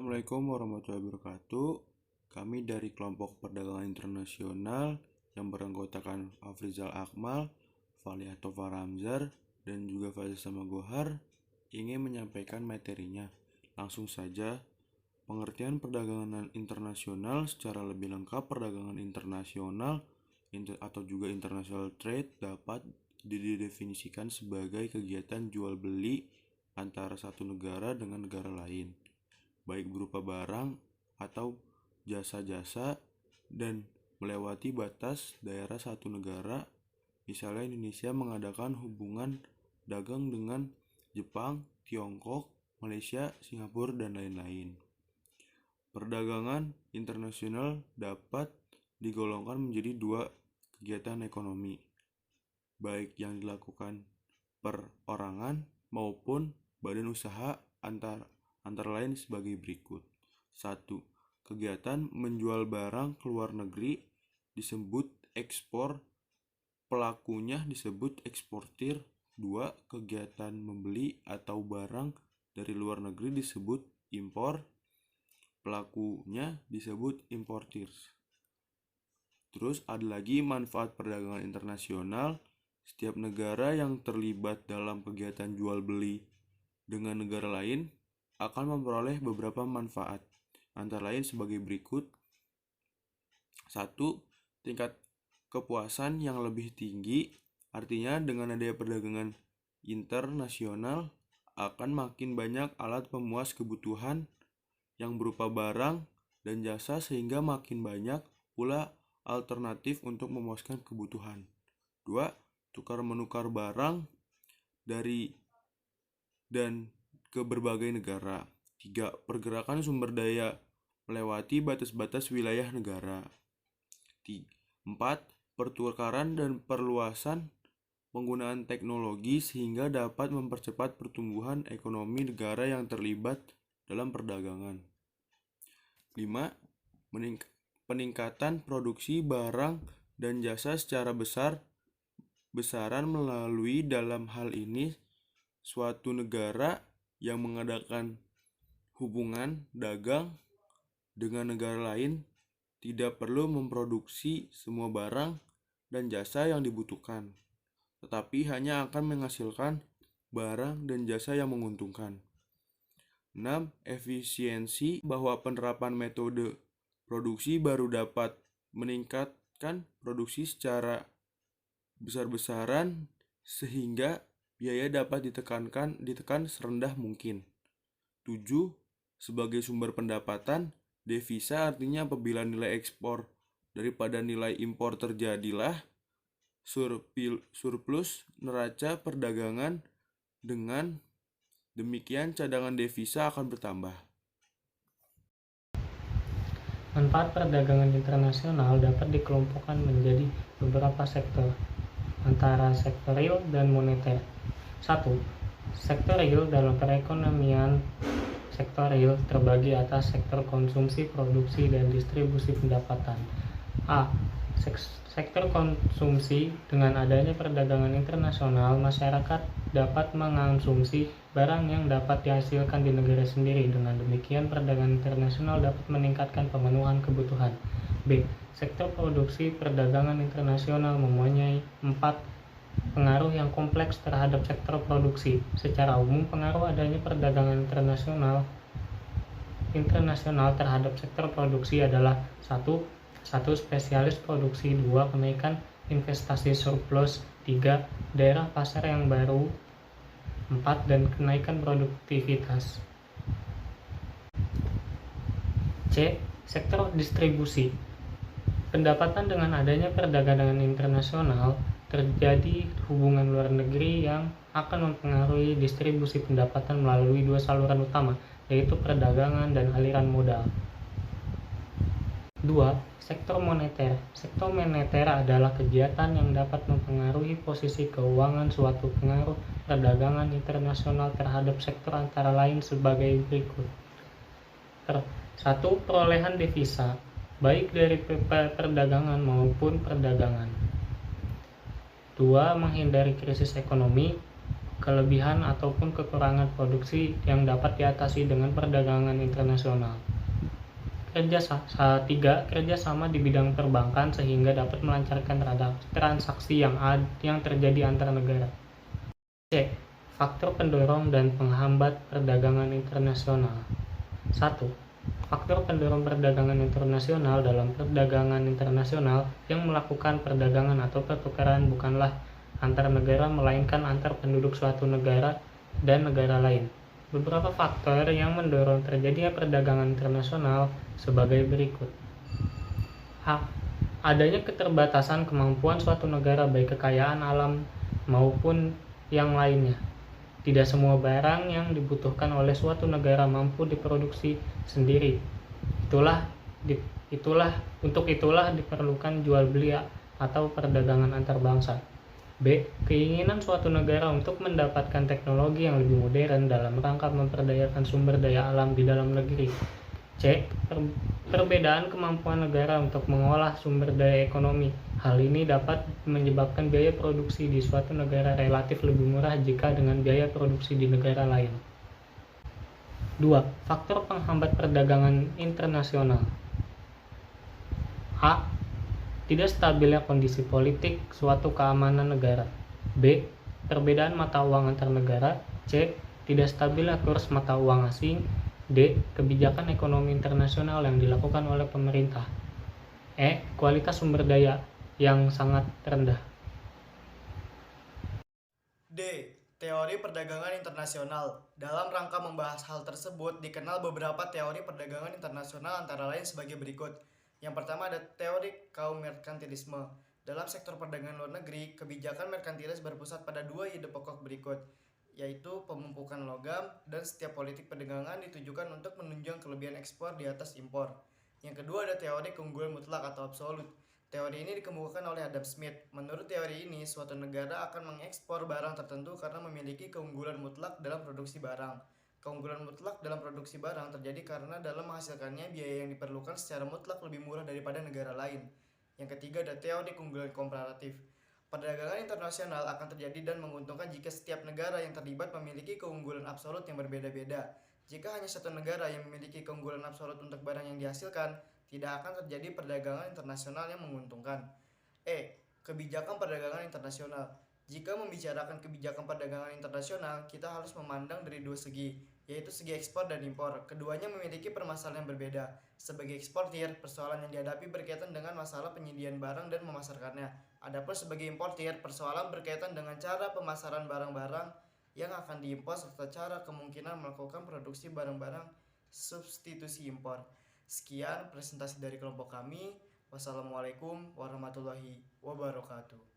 Assalamualaikum warahmatullahi wabarakatuh. Kami dari kelompok perdagangan internasional yang beranggotakan Afrizal Akmal, Faliha Ramzar, dan juga Fazil Samagohar ingin menyampaikan materinya. Langsung saja, pengertian perdagangan internasional secara lebih lengkap. Perdagangan internasional atau juga international trade dapat didefinisikan sebagai kegiatan jual beli antara satu negara dengan negara lain, baik berupa barang atau jasa-jasa dan melewati batas daerah satu negara. Misalnya Indonesia mengadakan hubungan dagang dengan Jepang, Tiongkok, Malaysia, Singapura, dan lain-lain. Perdagangan internasional dapat digolongkan menjadi dua kegiatan ekonomi, baik yang dilakukan perorangan maupun badan usaha antara lain sebagai berikut. 1. Kegiatan menjual barang ke luar negeri disebut ekspor, pelakunya disebut eksportir. 2. Kegiatan membeli atau barang dari luar negeri disebut impor, pelakunya disebut importir. Terus ada lagi manfaat perdagangan internasional. Setiap negara yang terlibat dalam kegiatan jual beli dengan negara lain akan memperoleh beberapa manfaat, antara lain sebagai berikut. 1. Tingkat kepuasan yang lebih tinggi. Artinya dengan adanya perdagangan internasional akan makin banyak alat pemuas kebutuhan yang berupa barang dan jasa, sehingga makin banyak pula alternatif untuk memuaskan kebutuhan. 2. Tukar-menukar barang dari dan ke berbagai negara. 3. Pergerakan sumber daya melewati batas-batas wilayah negara. 4. Pertukaran dan perluasan penggunaan teknologi sehingga dapat mempercepat pertumbuhan ekonomi negara yang terlibat dalam perdagangan. 5. Peningkatan produksi barang dan jasa secara besaran melalui dalam hal ini suatu negara yang mengadakan hubungan dagang dengan negara lain tidak perlu memproduksi semua barang dan jasa yang dibutuhkan, tetapi hanya akan menghasilkan barang dan jasa yang menguntungkan. 6. Efisiensi, bahwa penerapan metode produksi baru dapat meningkatkan produksi secara besar-besaran sehingga biaya dapat ditekan serendah mungkin. 7. Sebagai sumber pendapatan, devisa, artinya apabila nilai ekspor daripada nilai impor terjadilah surplus neraca perdagangan. Dengan demikian cadangan devisa akan bertambah. Manfaat perdagangan internasional dapat dikelompokkan menjadi beberapa sektor, antara sektor real dan moneter. 1. Sektor real. Dalam perekonomian, sektor real terbagi atas sektor konsumsi, produksi, dan distribusi pendapatan. A. Sektor konsumsi. Dengan adanya perdagangan internasional, masyarakat dapat mengonsumsi barang yang dapat dihasilkan di negara sendiri. Dengan demikian, perdagangan internasional dapat meningkatkan pemenuhan kebutuhan. B. Sektor produksi. Perdagangan internasional mempunyai 4 pengaruh yang kompleks terhadap sektor produksi. Secara umum, pengaruh adanya perdagangan internasional terhadap sektor produksi adalah 1. Spesialis produksi. 2. Kenaikan investasi surplus. 3. Daerah pasar yang baru. 4. Dan kenaikan produktivitas. C. Sektor distribusi. Pendapatan. Dengan adanya perdagangan internasional, terjadi hubungan luar negeri yang akan mempengaruhi distribusi pendapatan melalui dua saluran utama, yaitu perdagangan dan aliran modal. 2. Sektor moneter. Sektor moneter adalah kegiatan yang dapat mempengaruhi posisi keuangan suatu. Pengaruh perdagangan internasional terhadap sektor antara lain sebagai berikut. 1. Perolehan devisa, baik dari perdagangan maupun perdagangan. 2. Menghindari krisis ekonomi. kelebihan ataupun kekurangan produksi yang dapat diatasi dengan perdagangan internasional. Kerjasama di bidang perbankan sehingga dapat melancarkan transaksi yang terjadi antar negara. C. Faktor pendorong dan penghambat perdagangan internasional. 1. Faktor pendorong perdagangan internasional. Dalam perdagangan internasional, yang melakukan perdagangan atau pertukaran bukanlah antar negara melainkan antar penduduk suatu negara dan negara lain. Beberapa faktor yang mendorong terjadinya perdagangan internasional sebagai berikut. A. Adanya keterbatasan kemampuan suatu negara baik kekayaan alam maupun yang lainnya. Tidak semua barang yang dibutuhkan oleh suatu negara mampu diproduksi sendiri. Untuk itulah diperlukan jual beli atau perdagangan antar bangsa. B. Keinginan suatu negara untuk mendapatkan teknologi yang lebih modern dalam rangka memperdayakan sumber daya alam di dalam negeri. C. Perbedaan kemampuan negara untuk mengolah sumber daya ekonomi. Hal ini dapat menyebabkan biaya produksi di suatu negara relatif lebih murah jika dengan biaya produksi di negara lain. 2. Faktor penghambat perdagangan internasional. A. Tidak stabilnya kondisi politik suatu keamanan negara. B. Perbedaan mata uang antar negara. C. Tidak stabilnya kurs mata uang asing. D. Kebijakan ekonomi internasional yang dilakukan oleh pemerintah. E. Kualitas sumber daya yang sangat rendah. D. Teori perdagangan internasional. Dalam rangka membahas hal tersebut, dikenal beberapa teori perdagangan internasional antara lain sebagai berikut. Yang pertama ada teori kaum merkantilisme. Dalam sektor perdagangan luar negeri, kebijakan merkantilis berpusat pada dua ide pokok berikut, yaitu pemumpukan logam dan setiap politik perdagangan ditujukan untuk menunjang kelebihan ekspor di atas impor. Yang kedua ada teori keunggulan mutlak atau absolut. Teori ini dikemukakan oleh Adam Smith. Menurut teori ini, suatu negara akan mengekspor barang tertentu karena memiliki keunggulan mutlak dalam produksi barang. Keunggulan mutlak dalam produksi barang terjadi karena dalam menghasilkannya biaya yang diperlukan secara mutlak lebih murah daripada negara lain. Yang ketiga ada teori keunggulan komparatif. Perdagangan internasional akan terjadi dan menguntungkan jika setiap negara yang terlibat memiliki keunggulan absolut yang berbeda-beda. Jika hanya satu negara yang memiliki keunggulan absolut untuk barang yang dihasilkan, tidak akan terjadi perdagangan internasional yang menguntungkan. E. Kebijakan perdagangan internasional. Jika membicarakan kebijakan perdagangan internasional, kita harus memandang dari dua segi, yaitu segi ekspor dan impor. Keduanya memiliki permasalahan yang berbeda. Sebagai eksportir, persoalan yang dihadapi berkaitan dengan masalah penyediaan barang dan memasarkannya. Adapun sebagai importir, persoalan berkaitan dengan cara pemasaran barang-barang yang akan diimpor serta cara kemungkinan melakukan produksi barang-barang substitusi impor. Sekian presentasi dari kelompok kami. Wassalamualaikum warahmatullahi wabarakatuh.